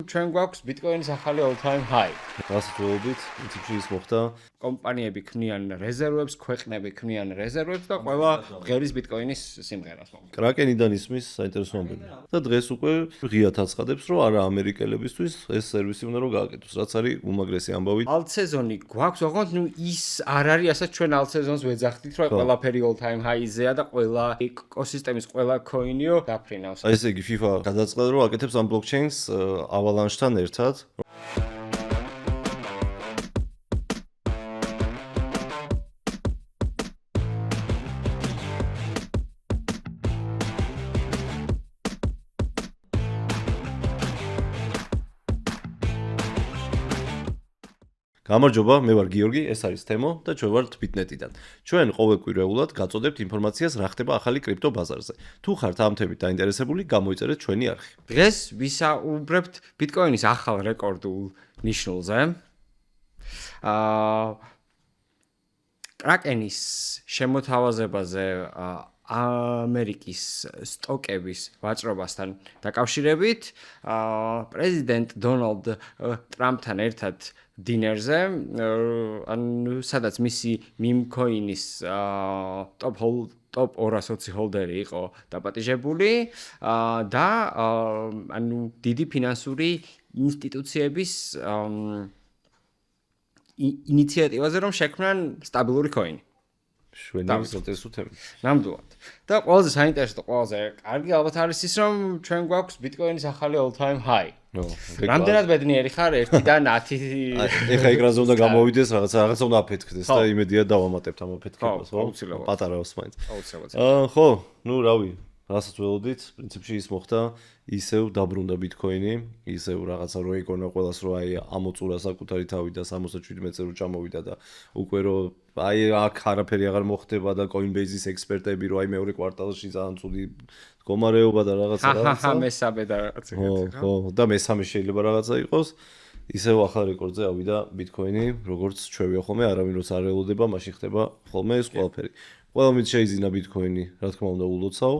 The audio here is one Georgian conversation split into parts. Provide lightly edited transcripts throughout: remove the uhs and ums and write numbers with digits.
ჩვენ გვაქვს ბიტკოინის ახალი all time high. რასაც ველოდით, პრინციპში ის მოხდა. კომპანიები ქმნიან რეზერვებს, ქვეყნები ქმნიან რეზერვებს და ყველა ღერის ბიტკოინის სიმღერას მომწონს. კრაკენიდან ისმის საინტერესო ამბები. და დღეს უკვე ღიად აცხადებს, რომ არა ამერიკელებისთვის ეს სერვისი უნდა რომ გააკეთოს, რაც არის უმაგრესი ამბავი. Alt სეზონი გვაქვს, ოღონდ ის არ არის ასეთ ჩვენ alt სეზონს ვეძახდით, რომ ყველაფერი all time high-ზეა და ყველა ეკოსისტემის ყველა coin-იო დაფრინავს. აი ესე იგი FIFA გადაწყდა რომ აკეთებს ამ blockchain-ს Avalanche-თან ერთად. გამარჯობა, მე ვარ გიორგი, ეს არის თემო და ჩვენ ვართ ბიტნეტიდან. ჩვენ ყოველკვირეულად გაწოდებთ ინფორმაციას რა ხდება ახალი კრიპტო ბაზარზე. თუ ხართ ამ თემით დაინტერესებული, გამოიწერეთ ჩვენი არხი. დღეს ვისაუბრებთ ბიტკოინის ახალ რეკორდულ ნიშნულზე. კრაკენის შემოთავაზებაზე ამერიკის სტოკების ვაჭრობასთან დაკავშირებით პრეზიდენტ დონალდ ტრამპთან ერთად დინერზე, სადაც მისი მიმკოინის ტოპ 200 ჰოლდერი იყო დაპატიჟებული და დიდი ფინანსური ინსტიტუციების ინიციატივაზე რომ შექმნან სტაბილური coin. შვენი საინტერესო თემა. ნამდვილად. და ყველაზე საინტერესო და ყველაზე კარგი ალბათ არის ის, რომ ჩვენ გვაქვს ბიტკოინის ახალი all time high. რამდენად ბედნიერი ხარ 1-დან 10? ეხა ეკრანზე უნდა გამოვიდეს, რაღაცა უნდა აფეთქდეს და იმედია დავამატებთ ამ აფეთქებას, ხო? აუცილებლად. პატარავს მაინც. აუცილებლად. ხო, ნუ რავი, რასაც ველოდით, პრინციპში ის მოხდა, ისევ დაბრუნდა ბიტკოინი, ისევ რაღაცა რო ეკონა ყველას რო აი ამოწურა საკუთარი თავი და 77-ზე რო ჩამოვიდა და უკვე რო აი აქ არაფერი აღარ მოხდება და Coinbase-ის ექსპერტები რო აი მეორე კვარტალში ძალიან ცუდი მდგომარეობა და რაღაცა. მესამე და რაღაცა. ხო, და მესამე შეიძლება რაღაცა იყოს. ისევ ახალ რეკორდზე ავიდა ბიტკოინი, როგორც ჩვევია ხოლმე, არავინ როც არ ელოდება, მაშინ ხდება ხოლმე ეს ყველაფერი. ყველამ შეიზინა ბიტკოინი, რა თქმა უნდა, ულოცავ.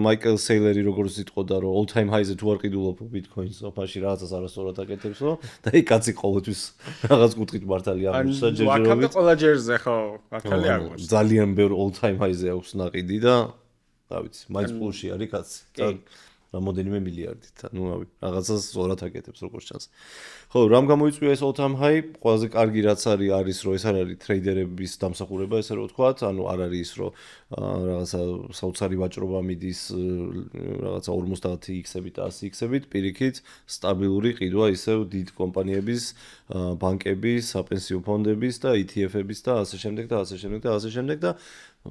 მაიკლ სეილერი როგორც იტყოდა, რომ all time high-ზე თუ არ ყიდულობ ბიტკოინს, ოფაში რაღაცას არასწორად აკეთებსო და აი კაცი ყოველთვის რაღაც კუთხით მართალი ამის საჯერჯერობით. აქამდე ყველა ჯერზე ხო, მართალი არ გვაქვს. ძალიან ბევრ all time high-ზე აქვს ნაყიდი და რა ვიცი, მაინც პულში არის კაცი. რამოდენიმე მილიარდით, ანუ რავი, რაღაცას სწორად აკეთებს როგორც ჩანს. ხო, რამ გამოიწვია ეს all time high? ყველაზე კარგი რაც არის, რომ ეს არ არის ტრეიდერების დამსახურება, ესე რომ ვთქვათ, ანუ არ არის ის, რომ რაღაცა საოცარი ვაჭრობა მიდის რაღაცა 50x-ებით და 100x-ებით, პირიქით, სტაბილური ყიდვა ისევ დიდ კომპანიების, ბანკების, საპენსიო ფონდების და ETF-ების და ასე შემდეგ და ასე შემდეგ და ასე შემდეგ და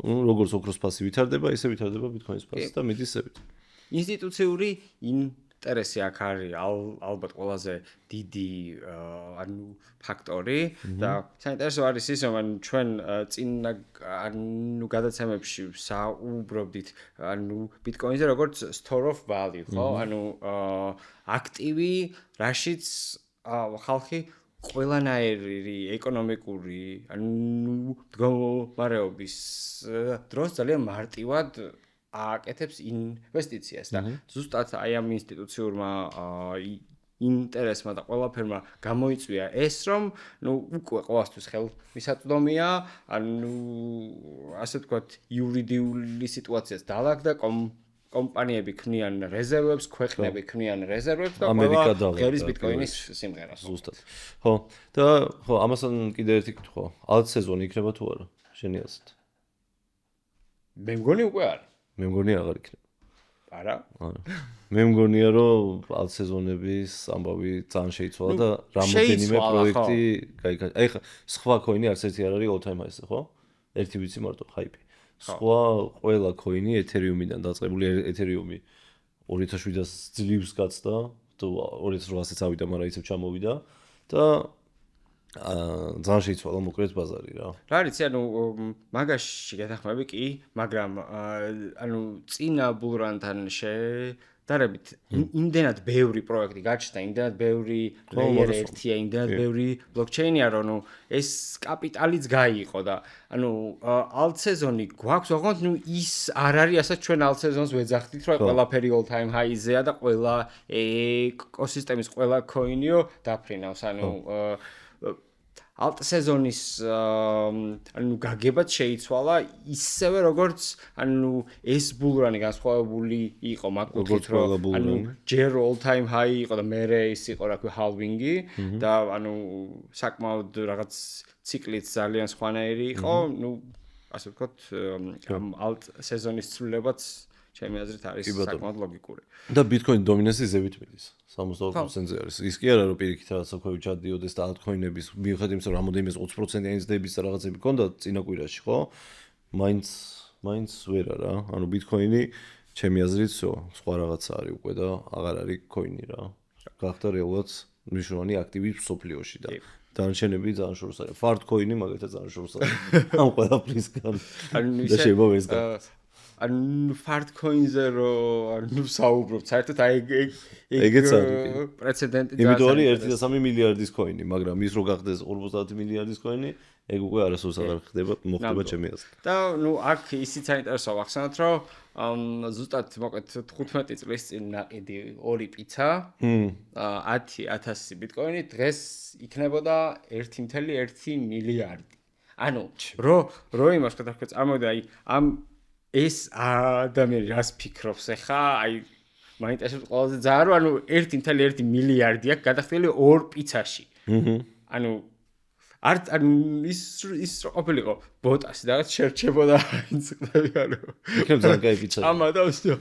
როგორც ოქროს ფასი ვითარდება, ისე ვითარდება ბიტკოინის ფასი და მიდისებით. ინსტიტუციური ინტერესი აქ არის ალბათ ყველაზე დიდი ფაქტორი და საინტერესო არის ის, რომ ჩვენ წინა გადაცემებში საუბრობდით ბიტკოინზე როგორც store of value, ხო? აქტივი, რაშიც ხალხი ყველანაირი ეკონომიკური მდგომარეობის დროს ძალიან მარტივად აკეთებს ინვესტიციას და ზუსტად აი ამ ინსტიტუციურმა ინტერესმა და ყველაფერმა გამოიწვია ეს, რომ უკვე ყოველთვის ხელმისაწვდომია, ასე ვთქვათ, იურიდიული სიტუაციას დაალაგდა კომპანიები ქმნიან რეზერვებს, ქვეყნები ქმნიან რეზერვებს და ყველა ღერის ბიტკოინის სიმღერას. ზუსტად. ხო, და ხო, ამასთან კიდე ერთი კითხვა. alt სეზონი იქნება თუ არა? შენი აზრით? მე მგონი უკვე არის. მე მგონი აღარ იქნება. არა? არა. მე მგონია რომ alt სეზონების ამბავი ძალიან შეიცვალა და რამოდენიმე პროექტი გაიგო. აი ხა სხვა coin-ი არც ერთი არ არის all time high-ზე, ხო? ერთი ვიცი მარტო hype. სხვა ყველა coin-ი Ethereum-დან დაწყებული, Ethereum-ი 2700-ს ძლივს გაცდა, თუ 2800-ს ავიდა, მაგრამ ისევ ჩამოვიდა და ძალიან შეიცვალა მოკლედ ბაზარი რა. რა არის, მაგაში გადახმები კი, მაგრამ წინა ბულრანთან დარებით იმდენად ბევრი პროექტი გაჩნდა, იმდენად ბევრი layer 1-ია, იმდენად ბევრი blockchain-ია, რომ ნუ ეს კაპიტალიც გაიყო და ანუ alt season-ი გვაქვს, ოღონდ ნუ ის არ არის, რასაც ჩვენ alt season-ს ვეძახდით, რომ ყველაფერი all time high-ზეა და ყველა ეკოსისტემის ყველა coin-იო დაფრინავს, ანუ alt season-ის ანუ გაგებაც შეიცვალა ისევე როგორც ანუ ეს ბულრანი განსხვავებული იყო მაგალითად რომ ანუ ჯერ all time high იყო და მერე ის იყო რა ქვია halving-ი და ანუ საკმაოდ რაღაც ციკლიც ძალიან სხვანაირი იყო, ну ასე ვთქვათ alt season-ის ცვლილებაც ჩემი აზრით არის საკმაოდ ლოგიკური. და Bitcoin დომინანსი ზევით მიდის. 62%-ზე არის. ის კი არა რომ პირიქით რაღაც აქვე ჩადიოდეს და altcoin-ების მიუხედავად იმისა რომ რამოდენიმე 20%-იანი ზრდების და რაღაცები ქონდა წინა კვირაში, ხო? მაინც ვერ არა. ანუ Bitcoin-ი ჩემი აზრით სხვა რაღაცა არის უკვე და აღარ არის coin-ი რა. გახდა რეალურად მნიშვნელოვანი აქტივი სოფლიოში და დანარჩენები ძალიან შორს არის. Fart coin-ი მაგალითად ძალიან შორს არის. ამ ყველაფრისგან. ანუ ისე ანუ fart coin-ზე ანუ საუბრობთ, საერთოდ აი ეგეც არის პრეცედენტი იმიტომ არის 1.3 მილიარდის coin-ი, მაგრამ ის რო გახდეს 50 მილიარდის coin-ი, ეგ უკვე არასოდეს აღარ ხდება, მოხდება ჩემი აზრით. და ნუ აქ ისიც საინტერესოა ვახსენოთ, რომ ზუსტად მოკლედ 15 წლის წინ ნაყიდი 2 პიცა 10,000 Bitcoin-ი დღეს იქნებოდა 1.1 მილიარდი. ანუ რო იმას გადავხედეთ, წარმოვიდა აი ამ ეს ადამიანი რას ფიქრობს ახლა აი მაინტერესებს ყველაზე ძალიან რომ ანუ 1.1 მილიარდი აქვს გადახდილი 2 პიცაში. ანუ არ ის ყოფილიყო ბოტასი და რაღაც შერჩებოდა ინცკლები ანუ იქნებ ძალიან კაი პიცა. ამა და უსტო.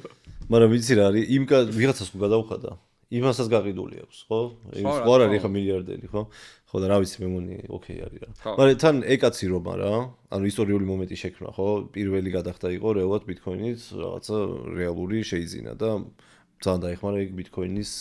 მაგრამ ვიცი რა არის იმ ვიღაცას თუ გადავხადა იმასაც გაყიდული აქვს, ხო? ის ხო არ არის ხა მილიარდელი, ხო? ხო და რა ვიცი მე მგონი ოკეი არის რა. მაგრამ თან ეკაცი რომ არა, ანუ ისტორიული მომენტი შექმნა, ხო? პირველი გადახდა იყო რეალურად Bitcoin-ით რაღაცა რეალური შეიძინა და ძალიან დაეხმარა იქ Bitcoin-ის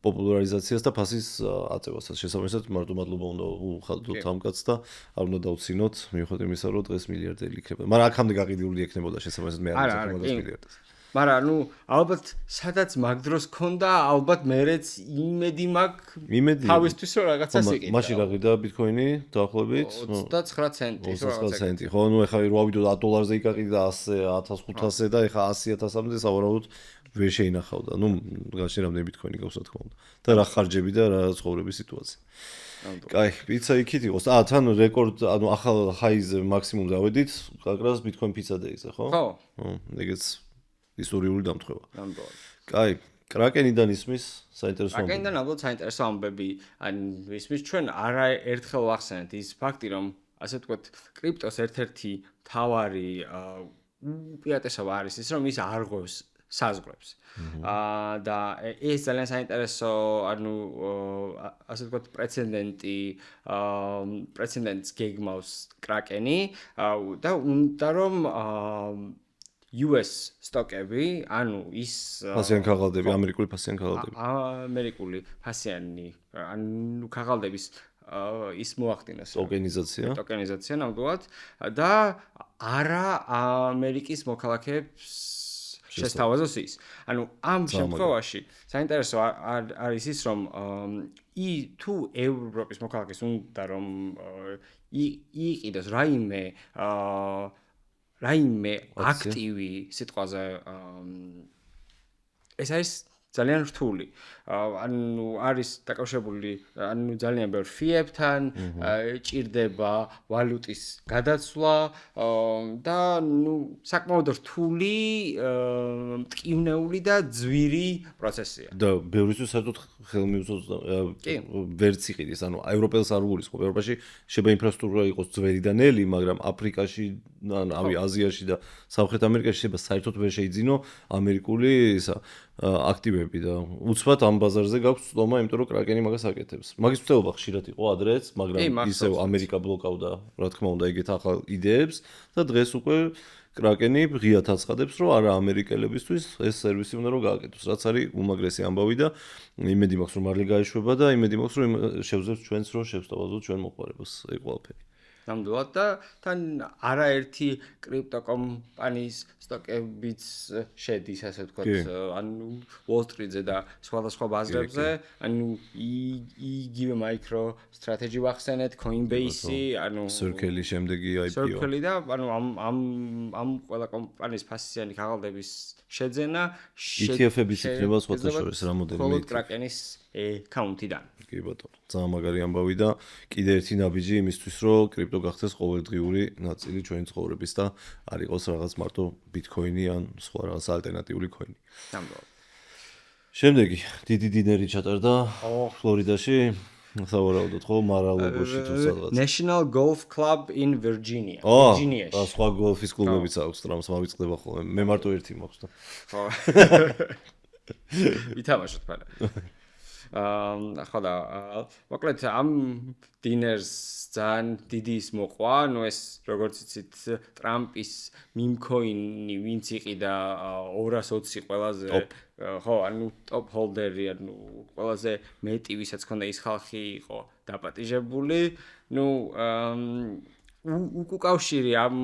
პოპულარიზაციას და ფასის აწევასაც. შესაბამისად მარტო მადლობა უნდა უხადოთ ამ კაცს და არ უნდა დავცინოთ მიუხედავად იმისა, რომ დღეს მილიარდელი იქნება. მაგრამ აქამდე გაყიდული ექნებოდა შესაბამისად მე არ ვიცი მილიარდს. მაგრამ ნუ ალბათ სადაც მაგ დროს ქონდა ალბათ მერეც იმედი მაქვს თავისთვის რომ რაღაცას იყიდა. მაშინ რა ყიდა Bitcoin-ი დაახლოებით 29 ცენტი 29 ცენტი. ხო, ნუ ეხლა რო ავიდო $10-ზე იყიდა 100-1500 და ეხლა 100,000-მდე სავარაუდოდ ვერ შეინახავდა. ნუ გაშენ რამდენი Bitcoin-ი გავს რა თქმა უნდა. და რა ხარჯები და რა ცხოვრების სიტუაცია. კაი, პიცა იქით იყოს. თან რეკორდ, ანუ ახალ ჰაიზე მაქსიმუმზე ავედით, გაკრას Bitcoin Pizza Day-ზე, ხო? ხო. ეგეც ისტორიული დამთხევა. ნამდვილად. კაი, კრაკენიდან ისმის საინტერესო ამბები. კრაკენიდან ალბათ საინტერესო ამბები, ანუ ისმის ჩვენ არაერთხელ ვახსენეთ ის ფაქტი, რომ ასე ვთქვათ, კრიპტოს ერთ-ერთი მთავარი უპირატესობა არის ის, რომ ის არ ღვევს საზღვრებს. და ეს ძალიან საინტერესო, ანუ ასე ვთქვათ, პრეცედენტს გეგმავს კრაკენი და უნდა რომ US სტოკები, ანუ ის ფასიანი ქაღალდები, ამერიკული ფასიანი ქაღალდები. ამერიკული ფასიანი, ანუ ქაღალდების ის მოახდინოს ტოკენიზაცია ნამდვილად და არა ამერიკის მოქალაქეებს შესთავაზოს ის. ანუ ამ შემთხვევაში საინტერესო არის ის, რომ თუ ევროპის მოქალაქეს უნდა რომ იყიდოს რაიმე აქტივი სიტყვაზე ეს არის ძალიან რთული. ანუ არის დაკავშირებული ანუ ძალიან ბევრ ფიებთან, ჭირდება ვალუტის გადაცვლა და ნუ საკმაოდ რთული, მტკივნეული და ძვირი პროცესია. და ბევრისთვის საერთოდ ხელმიუწვდოს ვერც იყიდეს, ანუ ევროპელს არ უგულისხმობ. ევროპაში შეიძლება ინფრასტრუქტურა იყოს ძველი და ნელი, მაგრამ აფრიკაში, ანუ აზიაში და სამხრეთ ამერიკაში შეიძლება საერთოდ ვერ შეიძინო ამერიკული ისა აქტივები და უცბად ამ ბაზარზე გაქვს ცდომა, იმიტომ რომ კრაკენი მაგას აკეთებს. მაგის მცდელობა ხშირად იყო ადრეც, მაგრამ ისევ ამერიკა ბლოკავდა, რა თქმა უნდა, ეგეთ ახალ იდეებს და დღეს უკვე კრაკენი ღიად აცხადებს, რომ არა ამერიკელებისთვის ეს სერვისი უნდა რომ გააკეთოს, რაც არის უმაგრესი ამბავი და იმედი მაქვს, რომ მართლა გაეშვება და იმედი მაქვს, რომ შევძლებთ ჩვენს რომ შევსთავაზოთ ჩვენ მოხმარებას, ეგ ყველაფერი. ნამდვილად და თან არაერთი კრიპტოკომპანიის სტოკებიც შედის, ასე ვთქვათ, ანუ Wall Street-ზე და სხვადასხვა ბაზრებზე, ანუ იგივე MicroStrategy ვახსენეთ, Coinbase-ი, ანუ Circle-ი შემდეგი IPO. Circle-ი და ანუ ამ ყველა კომპანიის ფასიანი ქაღალდების შეძენა ETF-ების იქნება სხვათა შორის რა მოდელი. მხოლოდ Kraken-ის account-იდან. კი ბატონო, ძალიან მაგარი ამბავი და კიდე ერთი ნაბიჯი იმისთვის, რომ კრიპტო გახდეს ყოველდღიური ნაწილი ჩვენი ცხოვრების და არ იყოს რაღაც მარტო Bitcoin-ი ან სხვა რაღაც ალტერნატიული coin-ი. ნამდვილად. შემდეგი, დიდი დინერი ჩატარდა ფლორიდაში, სავარაუდოდ ხო, მარალობაში თუ სადღაც. National Golf Club in Virginia. Virginia-ში. და სხვა გოლფის კლუბებიც აქვს, ტრამს მავიწყდება ხოლმე. მე მარტო ერთი მაქვს და. ხო. ვითამაშოთ ფანა. ახლა მოკლედ ამ დინერს ძალიან დიდი ის მოყვა, ნუ ეს როგორც იცით ტრამპის მიმქოინი ვინც იყიდა 220 ყველაზე ხო, ანუ ტოპ ჰოლდერი, ანუ ყველაზე მეტი ვისაც ქონდა ის ხალხი იყო დაპატიჟებული, ნუ უკავშირი ამ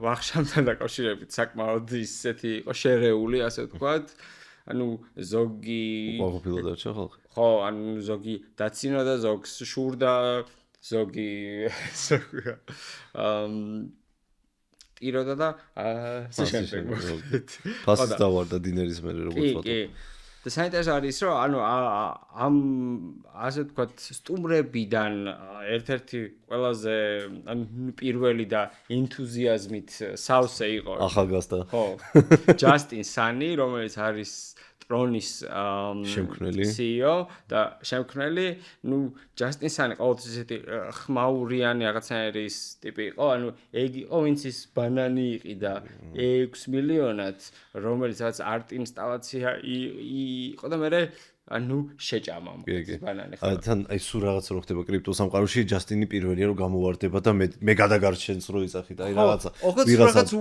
ვახშამთან დაკავშირებით საკმაოდ ისეთი იყო შერეული, ასე ვთქვათ. ანუ ზოგი უყოფილო დარჩა ხალხი. ხო, ანუ ზოგი დაცინოდა, ზოგს შურდა, ზოგი ტიროდა და ასე შემდეგ. ფასის დავარდა დინერის მერე როგორც ვთქვა. კი. და საინტერესო არის, რომ ანუ ამ ასე ვთქვათ სტუმრებიდან ერთ-ერთი ყველაზე ანუ პირველი და ენთუზიაზმით სავსე იყო. ახალგაზრდა. ხო. ჯასტინ სანი, რომელიც არის ტრონის შემქმნელი CEO და შემქმნელი, ნუ ჯასტინ სანი ყოველთვის ესეთი ხმაურიანი რაღაცნაირი ტიპი იყო, ანუ ეგ იყო ვინც ის ბანანი იყიდა 6 მილიონად, რომელიც რაღაც არტ ინსტალაცია იყო და მე ანუ შეჭამა ეს ბანანი ხო. თან აი სულ რაღაც რო ხდება კრიპტო სამყაროში, ჯასტინი პირველია რომ გამოვარდება და მე გადაგარჩენს რო იცახით, აი რაღაცა ვიღაცა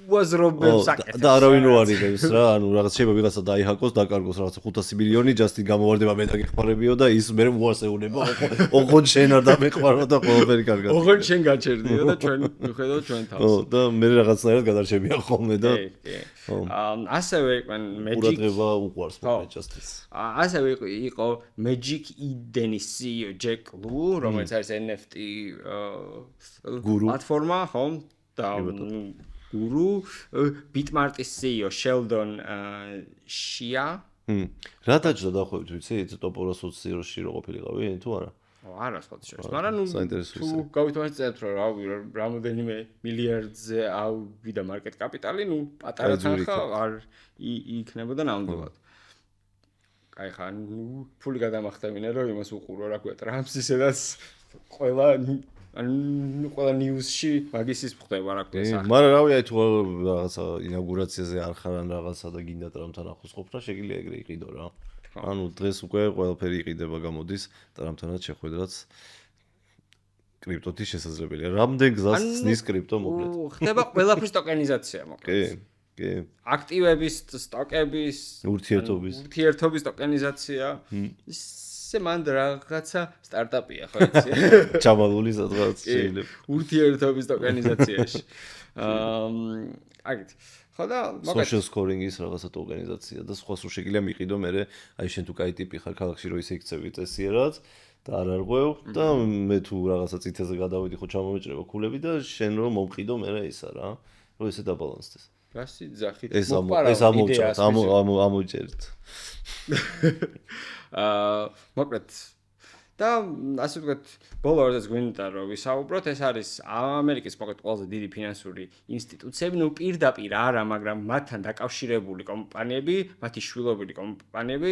უაზრობებს აკეთებს. და არავინ რო არ იღებს რა, ანუ რაღაც შეიძლება ვიღაცა დაიჰაკოს, დაკარგოს რაღაც 500 მილიონი, ჯასტინ გამოვარდება მე დაგეხმარებიო და ის მე უარსეუნება, ოღონდ შენ არ დამეხმარო და ყველაფერი კარგად. ოღონდ შენ გაჩერდიო და ჩვენ ვხედავ ჩვენ თავს. ხო, და მე რაღაცნაირად გადარჩებია ხოლმე და ასევე Magic ყურადღება უყვარს მე ჯასტინს. ასევე იყო Magic Eden-ის CEO Jack Lew, რომელიც არის NFT პლატფორმა, ხო? და გურუ Bitmart-ის CEO Sheldon Shia. რა დაჭდა დახვევით, ვიცით, ტოპ 220-ში რო ყოფილიყავი თუ არა? არა, სხვა შორის. მაგრამ ნუ თუ გავითვალისწინებთ, რომ რავი, რამოდენიმე მილიარდზე ავიდა მარკეტ კაპიტალი, ნუ პატარა თანხა არ იქნებოდა ნამდვილად. კაი ხა, ნუ ფული გადამახტევინე, რომ იმას უყურო, რა ქვია, ტრამპს ისედაც ყველა ყველა ნიუსში მაგის ის ხდება, რა ქვია, სახე. მაგრამ რავი, აი თუ რაღაცა ინაუგურაციაზე არ ხარან რაღაცა და გინდა ტრამპთან ახლოს ყოფნა, შეგიძლია ეგრე იყიდო რა. ანუ დღეს უკვე ყველაფერი იყიდება გამოდის ტრამპთანაც შეხვედრაც კრიპტოთი შესაძლებელია. რამდენ გზას ცნის კრიპტო მოკლედ. ხდება ყველაფრის ტოკენიზაცია მოკლედ. კი. აქტივების, სტოკების, ურთიერთობის ტოკენიზაცია. ისე მანდ რაღაცა სტარტაპია, ხო იცი? ჩამალული სადღაც შეიძლება. ურთიერთობის ტოკენიზაციაში. აგეთ. ხო და social scoring-ის რაღაცა ტოკენიზაცია და სხვა სულ შეგიძლია მიყიდო მე აი შენ თუ კაი ტიპი ხარ ქალაქში რო ისე იქცევი წესიერად და არ არღვევ და მე თუ რაღაცა წითელზე გადავედი ხო ჩამომეჭრება ქულები და შენ რო მომყიდო მე ისა რა რო ესე დაბალანსდეს. რასი ძახით მოყარა ამოჭერთ. მოკლედ და ასე ვთქვათ, ბოლო როდესაც გვინდა რომ ვისაუბროთ, ეს არის ამერიკის მოკლედ ყველაზე დიდი ფინანსური ინსტიტუციები, ნუ პირდაპირ არა, მაგრამ მათთან დაკავშირებული კომპანიები, მათი შვილობილი კომპანიები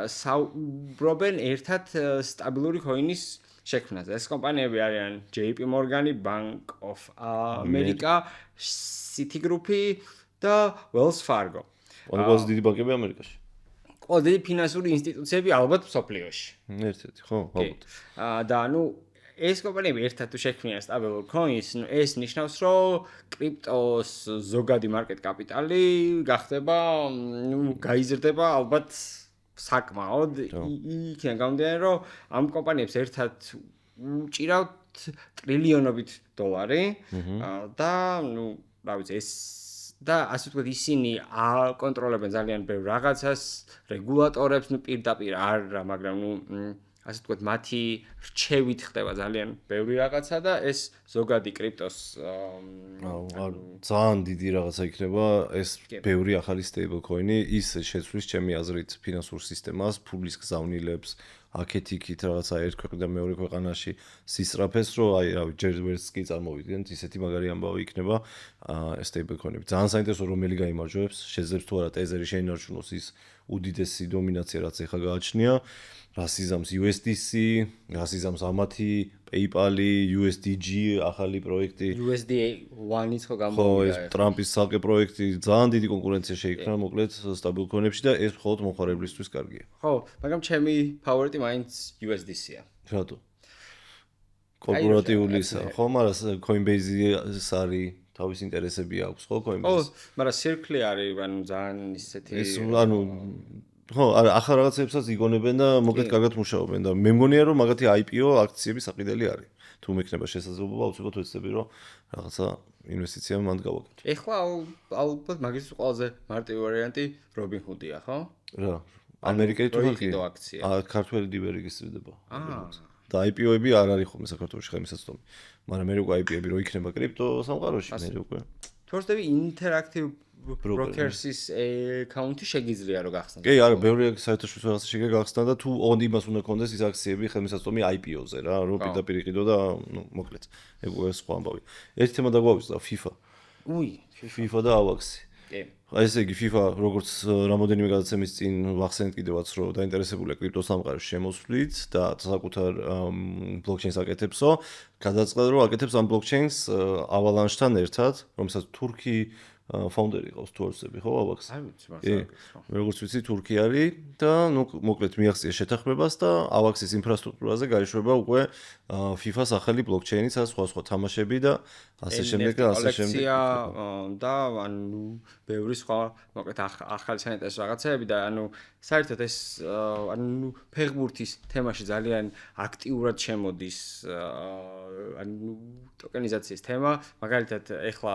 საუბრობენ ერთად სტაბილური coin-ის შექმნაზე. ეს კომპანიები არიან JP Morgan, Bank of America, Citigroup და Wells Fargo. ყველაზე დიდი ბანკები ამერიკაში. ყველაზე დიდი ფინანსური ინსტიტუციები ალბათ მსოფლიოში. ერთ-ერთი, ხო, ალბათ. და ნუ ეს კომპანიები ერთად თუ შექმნიან სტაბილურ coins, ნუ ეს ნიშნავს, რომ კრიპტოს ზოგადი მარკეტ კაპიტალი გახდება, ნუ გაიზრდება ალბათ საკმაოდ იქიდან გამომდინარე, რომ ამ კომპანიებს ერთად უჭირავთ ტრილიონობით დოლარი და ნუ რა ვიცი ეს და ასე ვთქვათ ისინი აკონტროლებენ ძალიან ბევრ რაღაცას, რეგულატორებს, ნუ პირდაპირ არა, მაგრამ ნუ ასე ვთქვათ მათი რჩევით ხდება ძალიან ბევრი რაღაცა და ეს ზოგადი კრიპტოს ძალიან დიდი რაღაცა იქნება ეს ბევრი ახალი stable coin-ი ის შეცვლის ჩემი აზრით ფინანსურ სისტემას, ფულის გზავნილებს აქეთ-იქით რაღაცა ერთ ქვეყნიდან მეორე ქვეყანაში სისწრაფეს, რომ აი რავი ჯერ ვერც კი წარმოვიდგენთ, ისეთი მაგარი ამბავი იქნება stable coin-ები. ძალიან საინტერესო რომელი გაიმარჯვებს, შეძლებს თუ არა ტეზერი შეინარჩუნოს ის უდიდესი დომინაცია, რაც ეხლა გააჩნია. რას იზამს USDC, რას იზამს ამათი PayPal-ი, USDG, ახალი პროექტი. USD1-იც ხო ხო, გამოვიდა. ეს ტრამპის ცალკე პროექტი, ძალიან დიდი კონკურენცია შეიქმნა, მოკლედ stable coin-ებში და ეს მხოლოდ მომხმარებლისთვის კარგია. ხო, მაგრამ ჩემი ფავორიტი მაინც USDC-ია. რატო? კორპორატიულისა, ხო, მაგრამ Coinbase-ის არის თავის ინტერესები აქვს, ხო, Coinbase. ხო, მაგრამ Circle არის, ანუ ძალიან ისეთი ეს ანუ ხო, არა, ახალ რაღაცებსაც იგონებენ და მოკლედ კარგად მუშაობენ და მე მგონია რომ მაგათი IPO აქციები საყიდელი არის. თუ მექნება შესაძლებლობა, აუცილებლად ვეცდები რომ რაღაცა ინვესტიცია მანდ გავაკეთო. ეხლა ალბათ მაგისთვის ყველაზე მარტივი ვარიანტი Robinhood-ია, ხო? რა, ამერიკელი თუ როიყიდო აქცია. ქართველი დივერეგისტრირდება. და IPO-ები არ არის ხოლმე საქართველოში ხა მისაწვდომი. მაგრამ მე უკვე IPO-ები რო იქნება კრიპტო სამყაროში, მე უკვე. თორსდები Interactive Brokers-ის აკაუნტი შეგიძლია რომ გახსნათ. კი, არა, ბევრი საერთაშორისო რაღაცა შეგიძლია გახსნა და თუ იმას უნდა კონდეს ის აქციები ხელმისაწვდომი IPO-ზე რა, რომ პირდაპირ იყიდო და ნუ მოკლედ, ეგ უკვე სხვა ამბავი. ერთი თემა დაგვაგვიზდა FIFA. FIFA და AVAX-ი. კი. ესე იგი FIFA როგორც რამოდენიმე გადაცემის წინ ვახსენეთ კიდევაც რომ დაინტერესებულია კრიპტო სამყაროში შემოსვლით და საკუთარ ბლოკჩეინს აკეთებსო, გადაწყდა რომ აკეთებს ამ ბლოკჩეინს Avalanche-თან ერთად, რომელსაც თურქი ფაუნდერი ყავს თორსები, ხო, AVAX? არ ვიცი, მაგრამ როგორც ვიცი, თურქი არის და ნუ მოკლედ მიაღწია შეთანხმებას და AVAX-ის ინფრასტრუქტურაზე გაიშვება უკვე FIFA-ს ახალი ბლოკჩეინი, სადაც სხვა თამაშები და ასე შემდეგ და ასე შემდეგ. და ანუ ბევრი სხვა მოკლედ ახალი საინტერესო რაღაცები და ანუ საერთოდ ეს ანუ ფეხბურთის თემაში ძალიან აქტიურად შემოდის ანუ ტოკენიზაციის თემა, მაგალითად ეხლა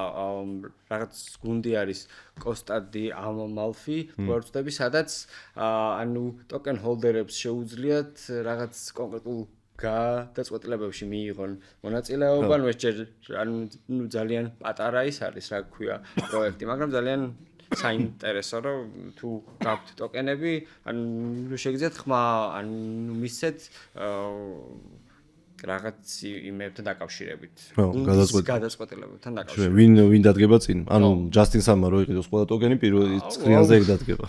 რაღაც გუნდი არის კოსტადი ამალფი, ვარცდები, სადაც ანუ ტოკენ ჰოლდერებს შეუძლიათ რაღაც კონკრეტულ გადაწყვეტილებებში მიიღონ მონაწილეობა, ნუ ეს ჯერ ანუ ძალიან პატარა ის არის, რა ქვია, პროექტი, მაგრამ ძალიან საინტერესო რომ თუ გაქვთ ტოკენები, ანუ შეგიძლიათ ხმა ანუ მისცეთ რაღაც იმებთან დაკავშირებით. გადაწყვეტილებებთან დაკავშირებით. ვინ დადგება წინ? ანუ ჯასტინ სამა რო იყიდოს ყველა ტოკენი პირველი ცხრილზე ეგ დადგება.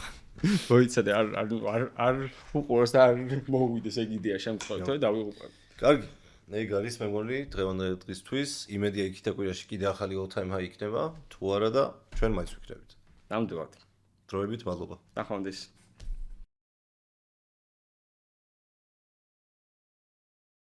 მოიცადე არ უყუროს და არ მოვიდეს ეგ იდეა შემთხვევით, დავიღუპებ. კარგი. ეგ არის მე მგონი დღევანდელი დღისთვის. იმედია იქითა კვირაში კიდე ახალი all time high იქნება, თუ არა და ჩვენ მაინც ვიქნებით. ნამდვილად. დროებით, მადლობა. ნახვამდის.